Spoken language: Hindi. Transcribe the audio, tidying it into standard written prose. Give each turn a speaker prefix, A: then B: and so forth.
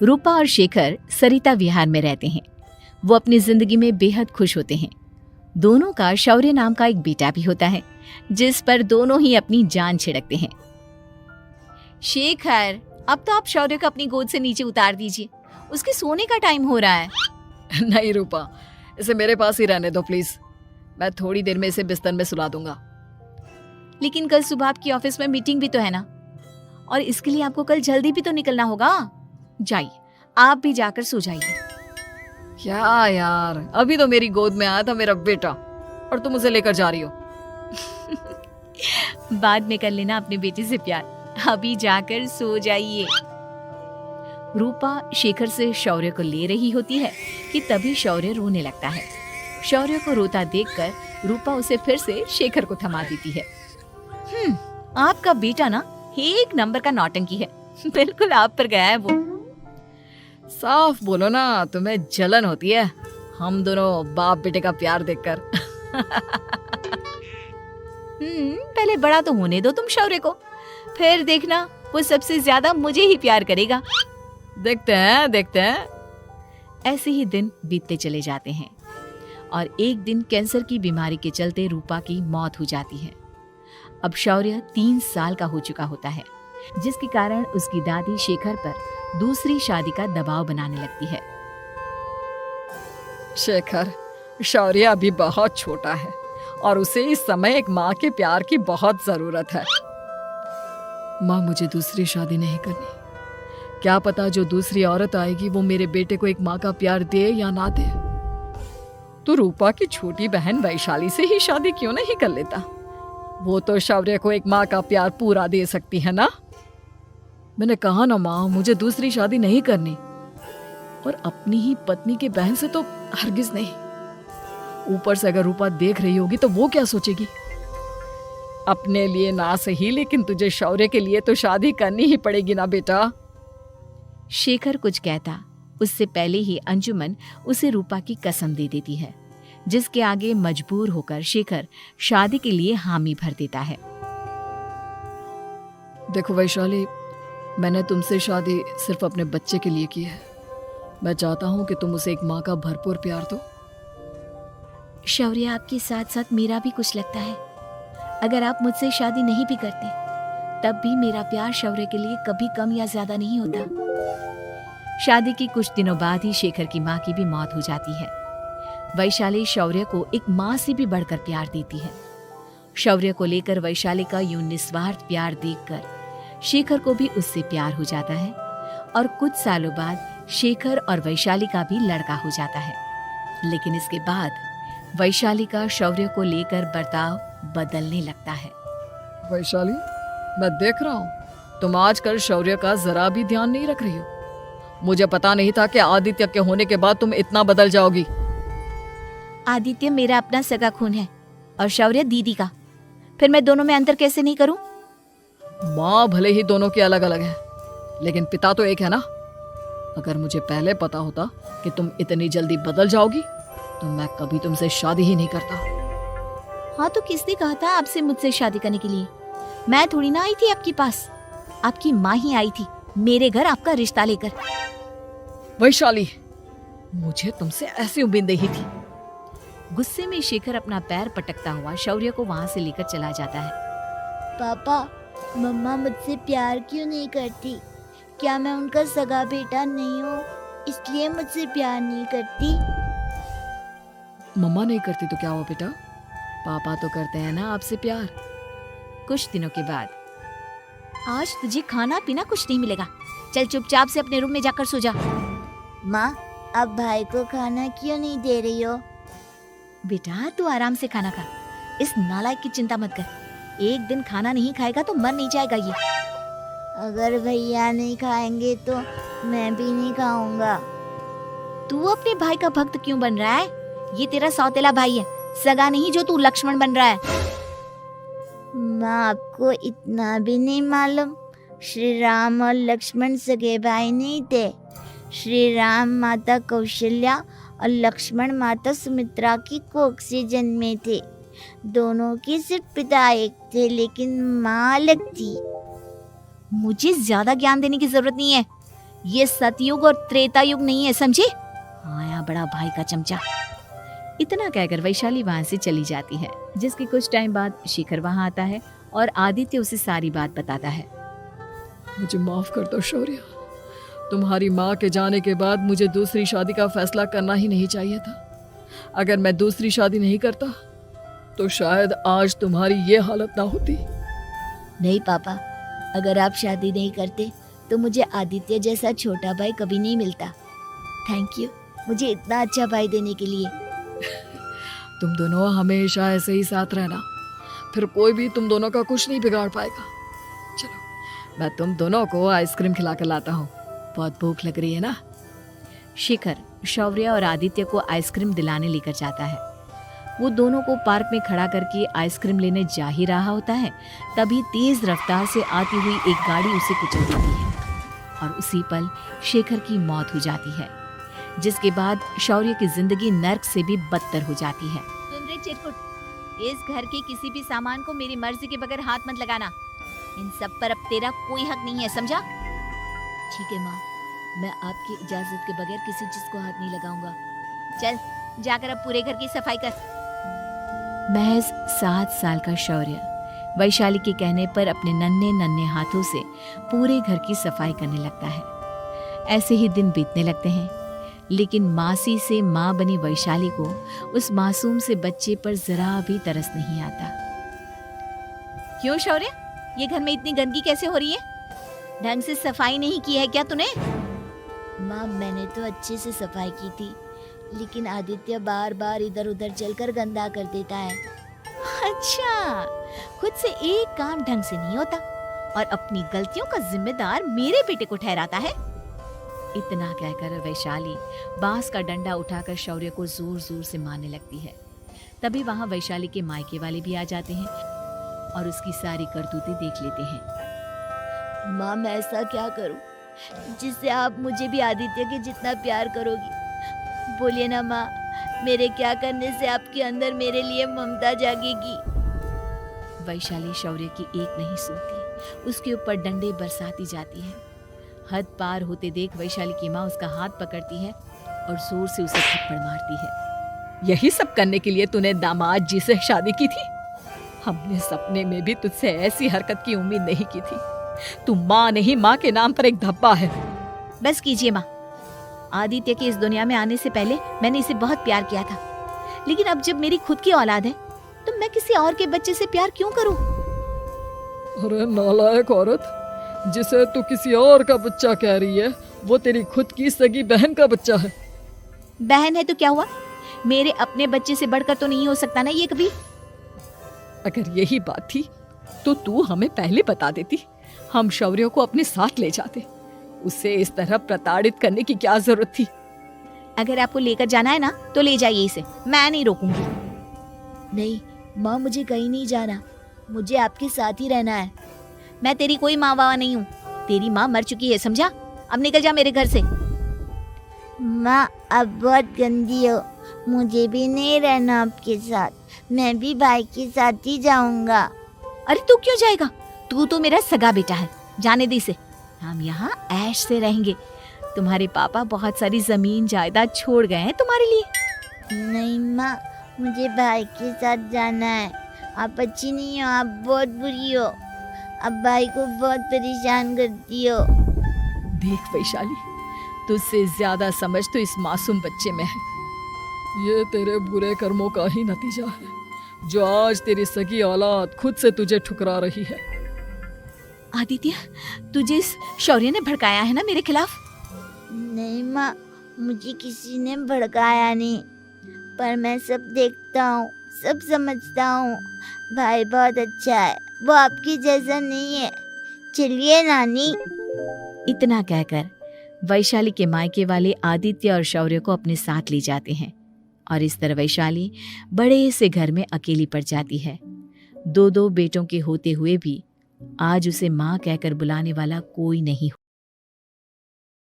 A: रूपा और शेखर सरिता विहार में रहते हैं। वो अपनी जिंदगी में बेहद खुश होते हैं। दोनों का शौर्य नाम का एक बेटा भी होता है, जिस पर दोनों ही अपनी जान छिड़कते हैं। शेखर, अब तो आप शौर्य को अपनी गोद से नीचे उतार दीजिए, उसके सोने का टाइम हो रहा है।
B: नहीं रूपा, इसे मेरे पास ही रहने दो प्लीज। मैं थोड़ी देर में इसे बिस्तर में सुला दूंगा।
A: लेकिन कल सुबह आपकी ऑफिस में मीटिंग भी तो है ना, और इसके लिए आपको कल जल्दी भी तो निकलना होगा। जाइए, आप भी जाकर सो जाइए।
B: क्या यार, अभी तो मेरी गोद में आया था मेरा बेटा और तुम उसे लेकर जा रही हो।
A: बाद में कर लेना अपने बेटे से प्यार, अभी जाकर सो जाइए। रूपा शेखर से शौर्य को ले रही होती है कि तभी शौर्य रोने लगता है। शौर्य को रोता देखकर रूपा उसे फिर से शेखर को थमा देती है। आपका बेटा ना एक नंबर का नौटंकी है, बिल्कुल आप पर गया है वो।
B: साफ बोलो ना, तुम्हें जलन होती है हम दोनों बाप बेटे का प्यार देखकर।
A: पहले बड़ा तो होने दो तुम शौर्य को, फिर देखना वो सबसे ज्यादा मुझे ही प्यार करेगा।
B: देखते हैं।
A: ऐसे ही दिन बीतते चले जाते हैं और एक दिन कैंसर की बीमारी के चलते रूपा की मौत हो जाती है। अब शौर्य 3 साल का हो चुका होता है, जिसके कारण उसकी दादी शेखर पर दूसरी शादी का दबाव बनाने लगती है।
B: शेखर, शौर्य अभी बहुत छोटा है और उसे इस समय एक माँ के प्यार की बहुत जरूरत है। माँ, मुझे दूसरी शादी नहीं करनी। क्या पता जो दूसरी औरत आएगी वो मेरे बेटे को एक माँ का प्यार दे या ना दे। तो रूपा की छोटी बहन वैशाली से ही शादी क्यों नहीं कर लेता? वो तो शौर्य को एक माँ का प्यार पूरा दे सकती है ना। मैंने कहा ना माँ, मुझे दूसरी शादी नहीं करनी, और अपनी ही पत्नी की बहन से तो हरगिज नहीं। ऊपर से अगर रूपा देख रही होगी तो वो क्या सोचेगी? अपने लिए ना सही, लेकिन तुझे शौर्य के लिए तो शादी करनी ही पड़ेगी ना बेटा।
A: शेखर कुछ कहता उससे पहले ही अंजुमन उसे रूपा की कसम दे देती है, जिसके आगे मजबूर होकर शेखर शादी के लिए हामी भर देता है।
B: देखो वैशाली, मैंने तुमसे शादी सिर्फ अपने बच्चे के लिए की है। मैं चाहता हूँ कि तुम उसे एक माँ का भरपूर प्यार दो।
A: शौर्य, आपके साथ साथ मेरा भी कुछ लगता है। अगर आप मुझसे शादी नहीं भी करते तब भी मेरा प्यार शौर्य के लिए कभी कम या ज्यादा नहीं होता। शादी के कुछ दिनों बाद ही शेखर की माँ की भी मौत हो जाती है। वैशाली शौर्य को एक माँ से भी बढ़कर प्यार देती है। शौर्य को लेकर वैशाली का यूं निस्वार्थ प्यार देखकर शेखर को भी उससे प्यार हो जाता है और कुछ सालों बाद शेखर और वैशाली का भी लड़का हो जाता है। लेकिन इसके बाद वैशाली का शौर्य को लेकर बर्ताव बदलने लगता है।
B: वैशाली, मैं देख रहा हूँ तुम आजकल शौर्य का जरा भी ध्यान नहीं रख रही हो। मुझे पता नहीं था कि आदित्य के होने के बाद तुम इतना बदल जाओगी।
A: आदित्य मेरा अपना सगा खून है और शौर्य दीदी का, फिर मैं दोनों में अंतर कैसे नहीं करूं?
B: माँ भले ही दोनों की अलग अलग है, लेकिन पिता तो एक है ना। अगर मुझे पहले पता होता कि तुम इतनी जल्दी बदल जाओगी तो मैं कभी तुमसे शादी ही नहीं करता।
A: हाँ, तो किसने कहा था आपसे मुझसे शादी करने के लिए? मैं थोड़ी ना आई थी आपके पास, आपकी माँ ही आई थी मेरे घर आपका रिश्ता लेकर।
B: वैशाली, मुझे तुमसे ऐसी उम्मीद नहीं थी।
A: गुस्से में शेखर अपना पैर पटकता हुआ शौर्य को वहाँ से लेकर चला जाता है।
C: पापा, मम्मा मुझसे प्यार क्यों नहीं करती? क्या मैं उनका सगा बेटा नहीं हूँ, इसलिए मुझसे प्यार नहीं करती?
B: मम्मा नहीं करती तो क्या हुआ बेटा, पापा तो करते हैं ना आपसे प्यार।
A: कुछ दिनों के बाद, आज तुझे खाना पीना कुछ नहीं मिलेगा, चल चुपचाप से अपने रूम में जाकर सो जा।
C: माँ, अब भाई को खाना क्यों नहीं दे रही हो?
A: बेटा तू आराम से खाना खा, इस नालायक की चिंता मत कर। एक दिन खाना नहीं खाएगा तो मर नहीं जाएगा ये।
C: अगर भैया नहीं खाएंगे तो मैं भी नहीं खाऊंगा।
A: तू अपने भाई का भक्त क्यों बन रहा है? ये तेरा सौतेला भाई है, सगा नहीं जो तू लक्ष्मण बन रहा है।
C: माँ, आपको इतना भी नहीं मालूम? श्री राम और लक्ष्मण सगे भाई नहीं थे। श्री राम माता कौशल्या और लक्ष्मण माता सुमित्रा की कोख से जन्मे थे। दोनों की सिर्फ पिता एक थे, लेकिन माँ अलग थी।
A: मुझे ज्यादा ज्ञान देने की जरूरत नहीं है, ये सतयुग और त्रेता युग नहीं है, समझे? आया बड़ा भाई का चमचा। इतना कहकर वैशाली वहां से चली जाती है, जिसके कुछ टाइम बाद शिखर वहां आता है और आदित्य उसे सारी बात बताता है।
B: मुझे माफ कर दो शौर्य, तुम्हारी माँ के जाने के बाद मुझे दूसरी शादी का फैसला करना ही नहीं चाहिए था। अगर मैं दूसरी शादी नहीं करता तो शायद आज तुम्हारी ये हालत ना होती।
C: नहीं पापा, अगर आप शादी नहीं करते तो मुझे आदित्य जैसा छोटा भाई कभी नहीं मिलता। थैंक यू मुझे इतना अच्छा भाई देने के लिए।
B: तुम दोनों हमेशा ऐसे ही साथ रहना, फिर कोई भी तुम दोनों का कुछ नहीं बिगाड़ पाएगा। चलो मैं तुम दोनों को आइसक्रीम खिला कर लाता हूँ, बहुत भूख लग रही है ना।
A: शिखर शौर्य और आदित्य को आइसक्रीम दिलाने लेकर जाता है। वो दोनों को पार्क में खड़ा करके आइसक्रीम लेने जा ही रहा होता है, तभी तेज रफ्तार से आती हुई एक गाड़ी उसे कुचल देती है और उसी पल शेखर की मौत हो जाती है, जिसके बाद शौर्य की जिंदगी नर्क से भी बदतर हो जाती है। सुन रे चिरकुट, इस घर के किसी भी सामान को मेरी मर्जी के बगैर हाथ मत लगाना। इन सब पर अब तेरा कोई हक नहीं है, समझा?
C: ठीक है माँ, मैं आपकी इजाजत के बगैर किसी चीज को हाथ नहीं लगाऊंगा।
A: चल जाकर अब पूरे घर की सफाई कर। महज 7 साल का शौर्य वैशाली के कहने पर अपने नन्हे नन्हे हाथों से पूरे घर की सफाई करने लगता है। ऐसे ही दिन बीतने लगते हैं, लेकिन मासी से माँ बनी वैशाली को उस मासूम से बच्चे पर जरा भी तरस नहीं आता। क्यों शौर्य, ये घर में इतनी गंदगी कैसे हो रही है? ढंग से सफाई नहीं की है क्या तूने?
C: माँ मैंने तो अच्छे से सफाई की थी, लेकिन आदित्य बार बार इधर उधर चलकर गंदा कर देता है।
A: अच्छा, खुद से एक काम ढंग से नहीं होता और अपनी गलतियों का जिम्मेदार मेरे बेटे को ठहराता है। इतना कहकर वैशाली बांस का डंडा उठाकर शौर्य को जोर जोर से मारने लगती है। तभी वहां वैशाली के मायके वाले भी आ जाते हैं और उसकी सारी करतूतें देख लेते हैं।
C: माँ मैं ऐसा क्या करूं जिससे आप मुझे भी आदित्य के जितना प्यार करोगी? बोलिए ना माँ, मेरे क्या करने से आपके अंदर मेरे लिए ममता जागेगी?
A: वैशाली शौर्य की एक नहीं सुनती, उसके ऊपर डंडे बरसाती जाती है। हद पार होते देख वैशाली की माँ उसका हाथ पकड़ती है और जोर से उसे थप्पड़ मारती है।
B: यही सब करने के लिए तूने दामाद जी से शादी की थी? हमने सपने में भी तुझसे ऐसी हरकत की उम्मीद नहीं की थी। तू माँ नहीं, माँ के नाम पर एक धब्बा है।
A: बस कीजिए माँ, आदित्य के इस दुनिया में आने से पहले मैंने इसे बहुत प्यार किया था, लेकिन अब जब मेरी खुद की औलाद है तो मैं किसी और के बच्चे से प्यार क्यों करूं?
B: अरे नालायक औरत, जिसे तू किसी और का बच्चा कह रही है वो तेरी खुद की सगी बहन का बच्चा है।
A: बहन है तो क्या हुआ, मेरे अपने बच्चे से बढ़कर तो नहीं हो सकता ना ये कभी।
B: अगर यही बात थी तो तू हमें पहले बता देती, हम शौर्य को अपने साथ ले जाते। उसे इस तरह प्रताड़ित करने की क्या जरूरत थी?
A: अगर आपको लेकर जाना है ना तो ले जाइए इसे, मैं नहीं रोकूंगी।
C: नहीं माँ, मुझे कहीं नहीं जाना, मुझे आपके साथ ही रहना है।
A: मैं तेरी कोई माँ बाबा नहीं हूँ, तेरी माँ मर चुकी है, समझा? अब निकल जा मेरे घर से।
C: माँ अब बहुत गंदी हो, मुझे भी नहीं रहना आपके साथ, मैं भी भाई के साथ ही जाऊंगा।
A: अरे तू क्यों जाएगा, तू तो मेरा सगा बेटा है, जाने दे इसे। हम यहाँ ऐश से रहेंगे, तुम्हारे पापा बहुत सारी जमीन जायदाद छोड़ गए हैं तुम्हारे लिए।
C: नहीं माँ, मुझे भाई के साथ जाना है। आप अच्छी नहीं हो, आप बहुत बुरी हो, आप भाई को बहुत परेशान करती हो।
B: देख वैशाली, तुझसे ज्यादा समझ तो इस मासूम बच्चे में है। ये तेरे बुरे कर्मों का ही नतीजा है जो आज तेरी सगी औलाद खुद से तुझे ठुकरा रही है।
A: आदित्य, तुझे इस शौर्य ने भड़काया है ना मेरे खिलाफ?
C: नहीं माँ, मुझे किसी ने भड़काया नहीं, पर मैं सब देखता हूँ, सब समझता हूँ। भाई बहुत अच्छा है, वो आपकी जैसा नहीं है। चलिए नानी।
A: इतना कहकर वैशाली के मायके वाले आदित्य और शौर्य को अपने साथ ले जाते हैं और इस तरह वैशाली बड़े से घर में अकेली पड़ जाती है। 2 बेटों के होते हुए भी आज उसे माँ कहकर बुलाने वाला कोई नहीं।